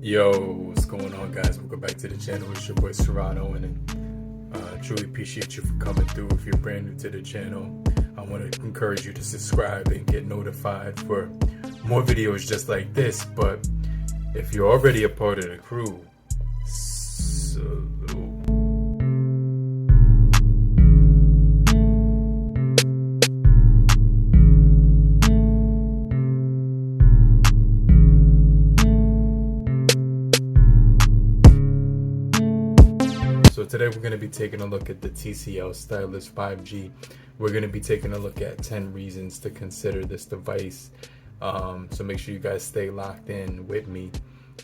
Yo, what's going on, guys? Welcome back to the channel. It's your boy Serrano, and truly appreciate you for coming through. If you're brand new to the channel, I want to encourage you to subscribe and get notified for more videos just like this. But if you're already a part of the crew, salute. So today we're going to be taking a look at the TCL Stylus 5G. We're going to be taking a look at 10 reasons to consider this device. So make sure you guys stay locked in with me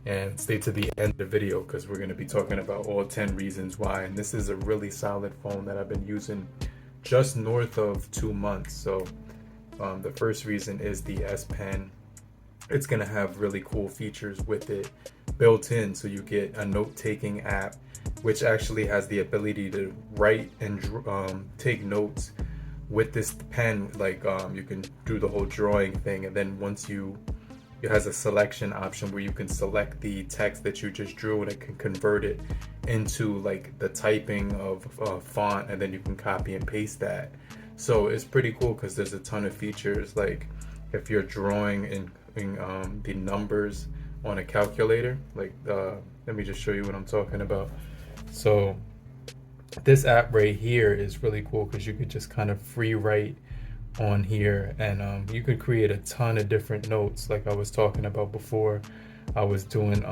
and stay to the end of the video, because we're going to be talking about all 10 reasons why. And this is a really solid phone that I've been using just north of 2 months. So the first reason is the S Pen. It's going to have really cool features with it built in. So you get a note-taking app, which actually has the ability to write and take notes with this pen. Like you can do the whole drawing thing, and then once it has a selection option where you can select the text that you just drew, and it can convert it into like the typing of font, and then you can copy and paste that. So it's pretty cool because there's a ton of features. Like if you're drawing in the numbers on a calculator, like let me just show you what I'm talking about. So this app right here is really cool because you could just kind of free write on here, and you could create a ton of different notes. Like I was talking about before, I was doing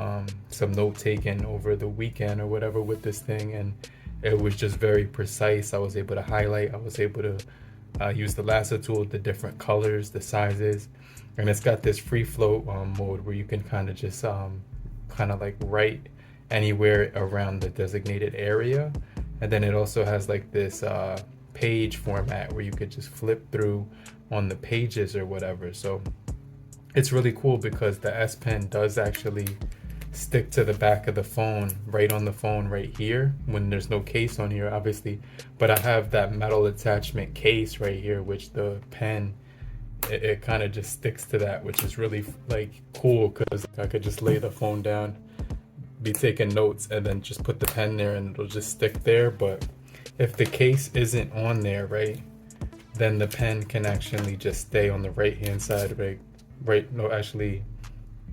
some note taking over the weekend or whatever with this thing, and it was just very precise. I was able to highlight, I was able to use the lasso tool, the different colors, the sizes, and it's got this free float mode where you can kind of just kind of like write anywhere around the designated area. And then it also has like this page format where you could just flip through on the pages or whatever. So it's really cool because the S Pen does actually stick to the back of the phone, right on the phone right here, when there's no case on here obviously. But I have that metal attachment case right here, which the pen, it kind of just sticks to that, which is really like cool because I could just lay the phone down, be taking notes, and then just put the pen there and it'll just stick there. But if the case isn't on there, right, then the pen can actually just stay on the right hand side, actually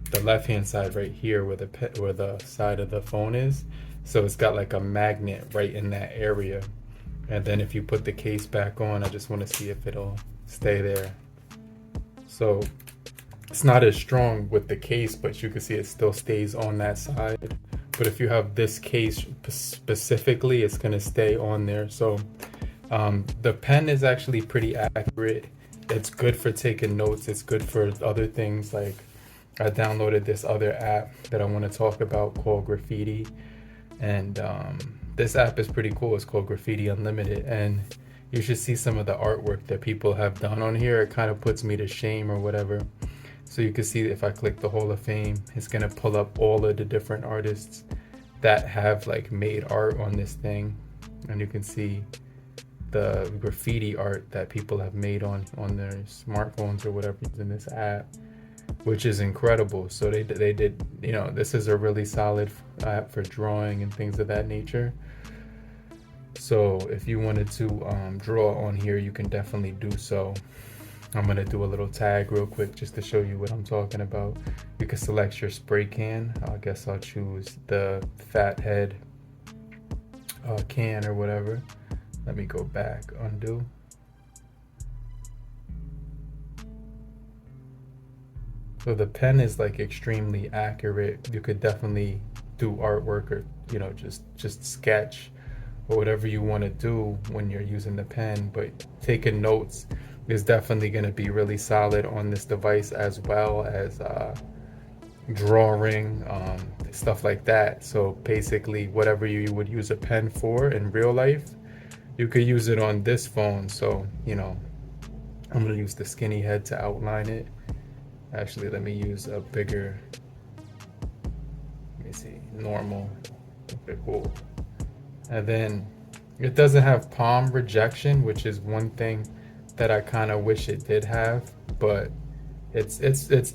the left hand side right here where the side of the phone is. So it's got like a magnet right in that area, and then if you put the case back on, I just want to see if it'll stay there. So it's not as strong with the case, but you can see it still stays on that side. But if you have this case specifically, it's going to stay on there. So the pen is actually pretty accurate. It's good for taking notes. It's good for other things. Like I downloaded this other app that I want to talk about called Graffiti. And this app is pretty cool. It's called Graffiti Unlimited. And you should see some of the artwork that people have done on here. It kind of puts me to shame or whatever. So you can see if I click the Hall of Fame, it's gonna pull up all of the different artists that have like made art on this thing, and you can see the graffiti art that people have made on their smartphones or whatever in this app, which is incredible. So they did, you know, this is a really solid app for drawing and things of that nature. So if you wanted to draw on here, you can definitely do so. I'm going to do a little tag real quick just to show you what I'm talking about. You can select your spray can. I guess I'll choose the fat head can or whatever. Let me go back, undo. So the pen is like extremely accurate. You could definitely do artwork or, you know, just sketch or whatever you want to do when you're using the pen. But taking notes is definitely going to be really solid on this device, as well as drawing, stuff like that. So basically whatever you would use a pen for in real life, you could use it on this phone. So, you know, I'm going to use the skinny head to outline it. Actually, let me use a bigger, let me see, normal. Okay, cool. And then it doesn't have palm rejection, which is one thing that I kind of wish it did have, but It's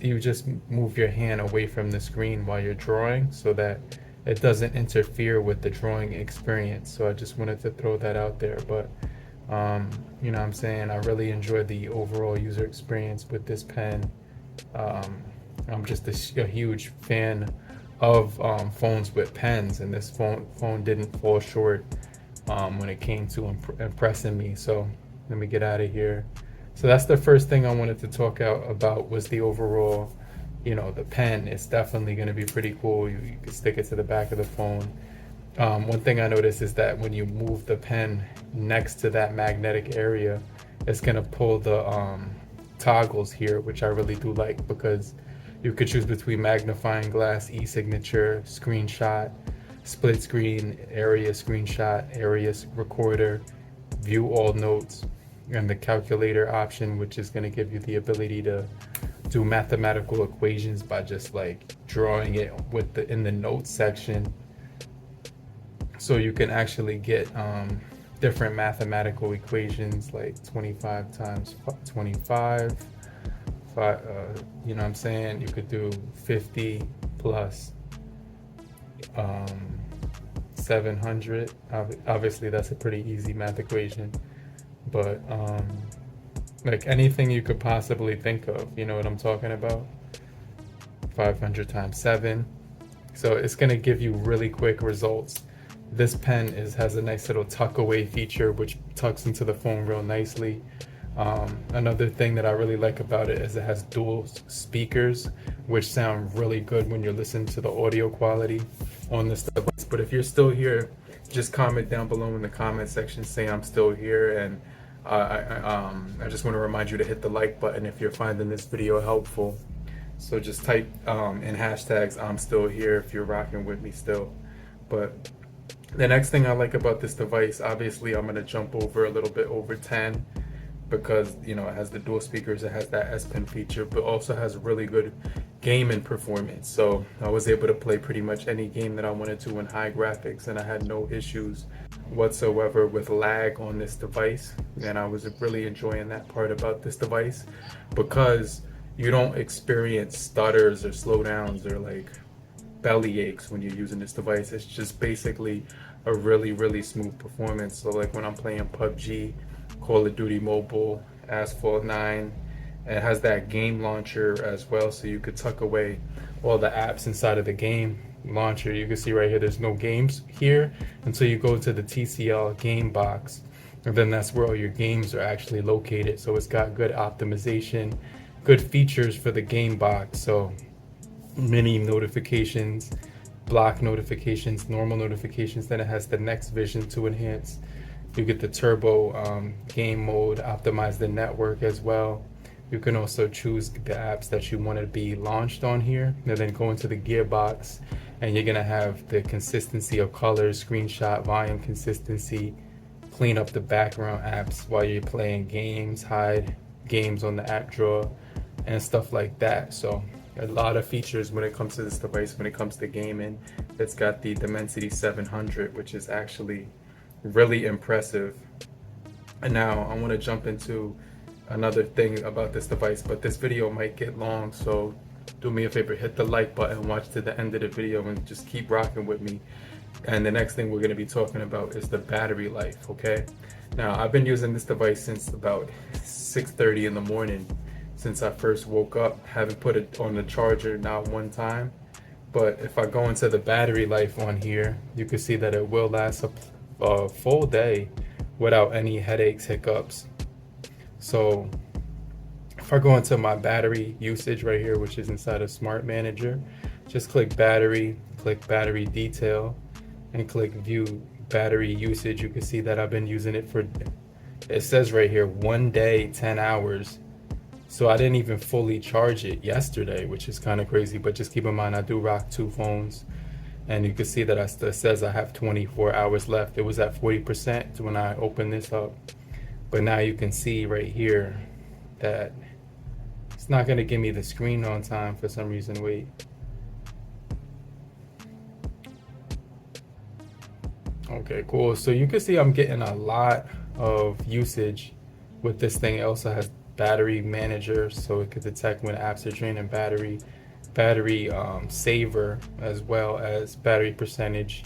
you just move your hand away from the screen while you're drawing so that it doesn't interfere with the drawing experience. So I just wanted to throw that out there. But you know what I'm saying, I really enjoy the overall user experience with this pen. um, I'm just a huge fan of phones with pens, and this phone didn't fall short when it came to impressing me. So let me get out of here. So that's the first thing I wanted to talk out about, was the overall, you know, the pen. It's definitely going to be pretty cool. You can stick it to the back of the phone. One thing I noticed is that when you move the pen next to that magnetic area, it's going to pull the toggles here, which I really do like, because you could choose between magnifying glass, e-signature, screenshot, split screen, area screenshot, area recorder, view all notes, and the calculator option, which is going to give you the ability to do mathematical equations by just like drawing it with the in the notes section. So you can actually get different mathematical equations, like 25 times 25, you know what I'm saying? You could do 50 plus 700. Obviously, that's a pretty easy math equation, but like anything you could possibly think of, you know what I'm talking about? 500 times 7. So it's going to give you really quick results. This pen has a nice little tuck away feature, which tucks into the phone real nicely. Another thing that I really like about it is it has dual speakers, which sound really good when you're listening to the audio quality on this device. But if you're still here, just comment down below in the comment section, say I'm still here. And I just want to remind you to hit the like button if you're finding this video helpful. So just type in hashtags I'm still here if you're rocking with me still. But the next thing I like about this device, obviously I'm going to jump over a little bit over 10, because you know it has the dual speakers, it has that S Pen feature, but also has really good gaming performance. So I was able to play pretty much any game that I wanted to in high graphics, and I had no issues whatsoever with lag on this device. And I was really enjoying that part about this device, because you don't experience stutters or slowdowns or like belly aches when you're using this device. It's just basically a really smooth performance. So like when I'm playing PUBG, Call of Duty Mobile, Asphalt 9, it has that game launcher as well, so you could tuck away all the apps inside of the game launcher. You can see right here there's no games here until you go to the TCL game box, and then that's where all your games are actually located. So it's got good optimization, good features for the game box. So mini notifications, block notifications, normal notifications. Then it has the next vision to enhance. You get the turbo game mode, optimize the network as well. You can also choose the apps that you want to be launched on here, and then go into the gearbox, and you're gonna have the consistency of colors, screenshot, volume consistency, clean up the background apps while you're playing games, hide games on the app drawer, and stuff like that. So a lot of features when it comes to this device. When it comes to gaming, it's got the Dimensity 700, which is actually really impressive. And now I want to jump into another thing about this device, but this video might get long, so do me a favor, hit the like button, watch to the end of the video, and just keep rocking with me. And the next thing we're going to be talking about is the battery life. Okay, now I've been using this device since about 6:30 in the morning, since I first woke up. Haven't put it on the charger not one time. But if I go into the battery life on here, you can see that it will last a full day without any headaches, hiccups. So if I go into my battery usage right here, which is inside of Smart Manager, just click battery detail, and click view battery usage. You can see that I've been using it for, it says right here, 1 day, 10 hours. So I didn't even fully charge it yesterday, which is kind of crazy. But just keep in mind, I do rock 2 phones, and you can see that it says I have 24 hours left. It was at 40% when I opened this up, but now you can see right here that it's not going to give me the screen on time for some reason. Wait. Okay, cool. So you can see I'm getting a lot of usage with this thing. It also has battery manager, so it could detect when apps are draining battery saver, as well as battery percentage,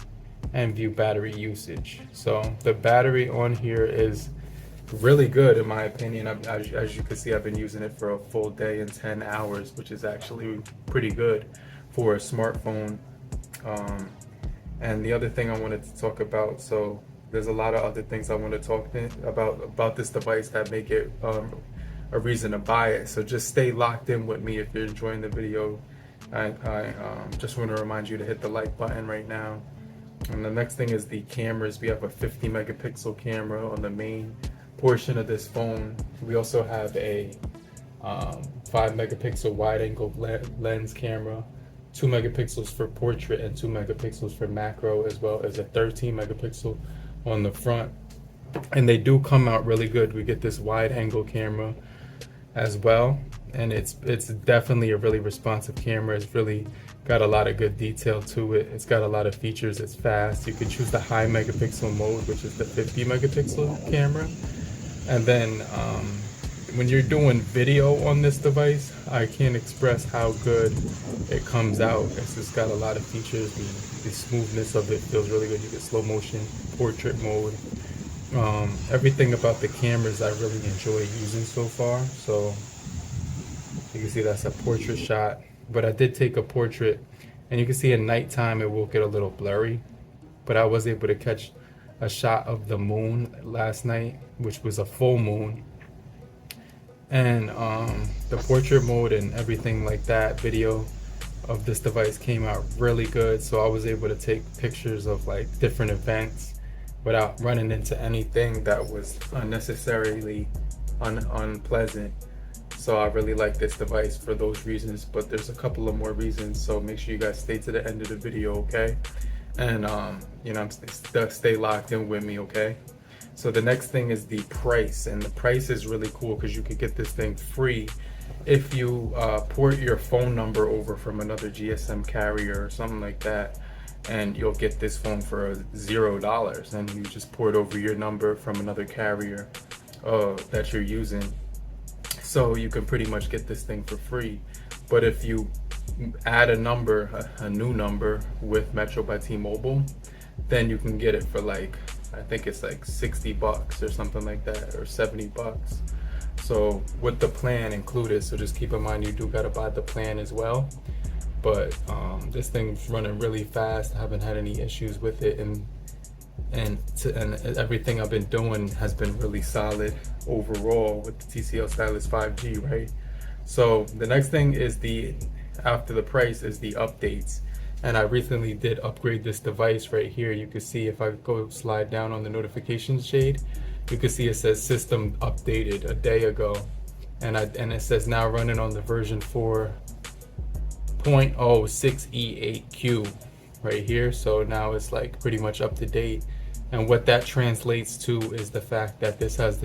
and view battery usage. So the battery on here is really good in my opinion. As you can see, I've been using it for a full day and 10 hours, which is actually pretty good for a smartphone. And the other thing I wanted to talk about, so there's a lot of other things I want to talk about this device that make it a reason to buy it. So just stay locked in with me if you're enjoying the video. I just want to remind you to hit the like button right now. And the next thing is the cameras. We have a 50 megapixel camera on the main portion of this phone. We also have a 5 megapixel wide angle lens camera, 2 megapixels for portrait and 2 megapixels for macro, as well as a 13 megapixel on the front. And they do come out really good. We get this wide angle camera as well, and it's definitely a really responsive camera. It's really got a lot of good detail to it. It's got a lot of features. It's fast. You can choose the high megapixel mode, which is the 50 megapixel camera. And then when you're doing video on this device, I can't express how good it comes out. It's just got a lot of features. The smoothness of it feels really good. You get slow motion, portrait mode. Everything about the cameras I really enjoy using so far. So you can see that's a portrait shot, but I did take a portrait, and you can see at nighttime it will get a little blurry, but I was able to catch a shot of the moon last night, which was a full moon. And the portrait mode and everything like that, video of this device came out really good. So I was able to take pictures of like different events without running into anything that was unnecessarily unpleasant. So I really like this device for those reasons, but there's a couple of more reasons, so make sure you guys stay to the end of the video, okay? And you know, stay locked in with me, okay? So the next thing is the price, and the price is really cool because you could get this thing free if you port your phone number over from another GSM carrier or something like that, and you'll get this phone for $0, and you just port over your number from another carrier that you're using. So you can pretty much get this thing for free. But if you add a number, a new number with Metro by T-Mobile, then you can get it for like, I think it's like $60 or something like that, or $70. So with the plan included, so just keep in mind you do gotta buy the plan as well. But this thing's running really fast. I haven't had any issues with it, and everything I've been doing has been really solid overall with the TCL Stylus 5G, right? So the next thing is after the price is the updates. And I recently did upgrade this device right here. You can see if I go slide down on the notifications shade, you can see it says system updated a day ago. And it says now running on the version 4.06E8Q right here. So now it's like pretty much up to date. And what that translates to is the fact that this has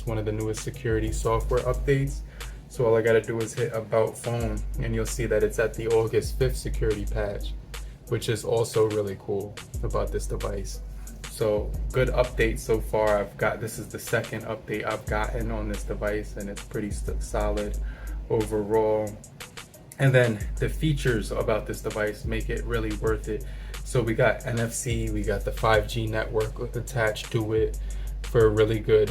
one of the newest security software updates. So all I gotta do is hit About Phone, and you'll see that it's at the August 5th security patch, which is also really cool about this device. So good update so far. This is the second update I've gotten on this device, and it's pretty solid overall. And then the features about this device make it really worth it. So we got NFC, we got the 5G network attached to it for really good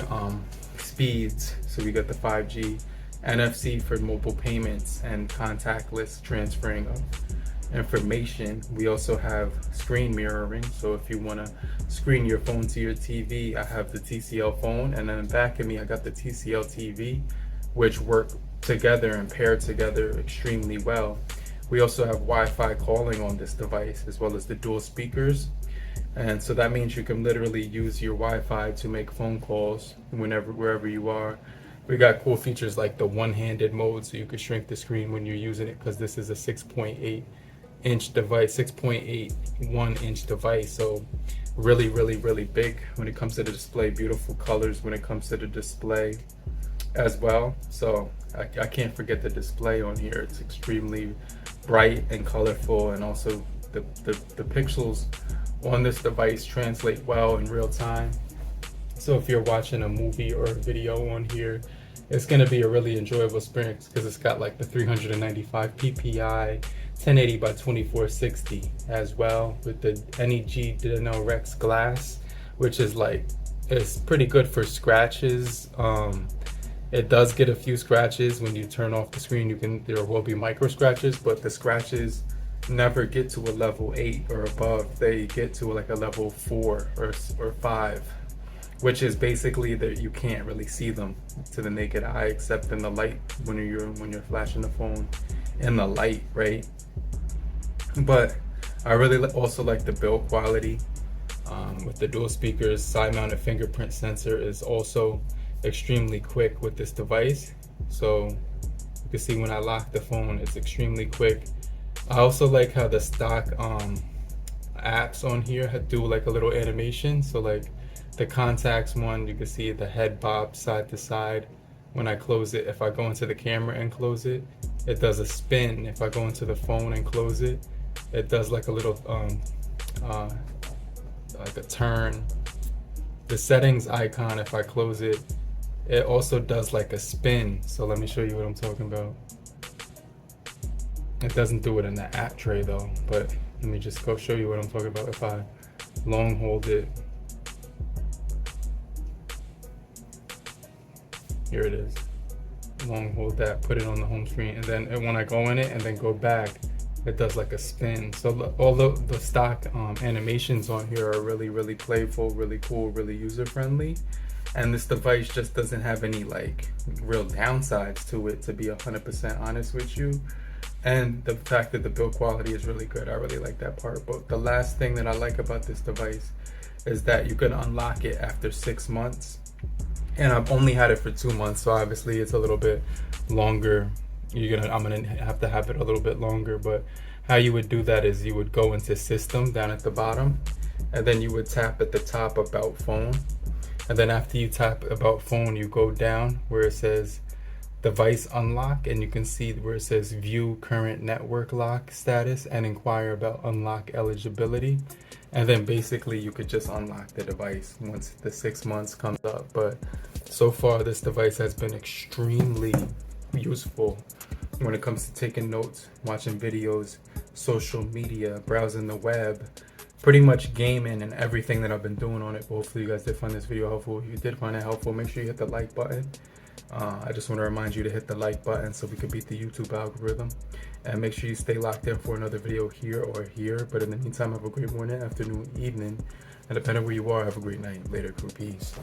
speeds. So we got the 5G, NFC for mobile payments and contactless transferring of information. We also have screen mirroring. So if you want to screen your phone to your TV, I have the TCL phone, and then back of me I got the TCL TV, which work together and pair together extremely well. We also have Wi-Fi calling on this device, as well as the dual speakers. And so that means you can literally use your Wi-Fi to make phone calls wherever you are. We got cool features like the one-handed mode, so you can shrink the screen when you're using it, because this is a 6.8-inch device, 6.81-inch device. So really, really, really big when it comes to the display. Beautiful colors when it comes to the display as well. So I can't forget the display on here. It's extremely bright and colorful, and also the pixels on this device translate well in real time. So if you're watching a movie or a video on here, it's going to be a really enjoyable experience because it's got like the 395 ppi 1080 by 2460 as well, with the NEG Dino Rex glass, which is like, it's pretty good for scratches. It does get a few scratches when you turn off the screen. There will be micro scratches, but the scratches never get to a level 8 or above. They get to like a level 4 or 5, which is basically that you can't really see them to the naked eye except in the light when you're flashing the phone in the light, right? But I really also like the build quality. With the dual speakers, side mounted fingerprint sensor is also extremely quick with this device. So you can see when I lock the phone, it's extremely quick. I also like how the stock apps on here do like a little animation. So like the contacts one, you can see the head bob side to side when I close it. If I go into the camera and close it, it does a spin. If I go into the phone and close it, it does like a little like a turn. The settings icon, if I close it, it also does like a spin. So let me show you what I'm talking about. It doesn't do it in the app tray though, but let me just go show you what I'm talking about. If I long hold it, here it is. Long hold that, put it on the home screen, and then when I go in it and then go back, it does like a spin. So all the stock animations on here are really playful, really cool, really user friendly. And this device just doesn't have any like real downsides to it, to be 100% honest with you. And the fact that the build quality is really good, I really like that part. But the last thing that I like about this device is that you can unlock it after 6 months. And I've only had it for 2 months, so obviously it's a little bit longer. I'm gonna have to have it a little bit longer. But how you would do that is you would go into system down at the bottom, and then you would tap at the top about phone. And then after you tap about phone, you go down where it says device unlock, and you can see where it says view current network lock status and inquire about unlock eligibility. And then basically you could just unlock the device once the 6 months comes up. But so far this device has been extremely useful when it comes to taking notes, watching videos, social media, browsing the web, pretty much gaming, and everything that I've been doing on it. But hopefully you guys did find this video helpful. If you did find it helpful, make sure you hit the like button. I just want to remind you to hit the like button so we can beat the YouTube algorithm. And make sure you stay locked in for another video here or here. But in the meantime, have a great morning, afternoon, evening, and depending where you are, have a great night. Later, crew. Peace.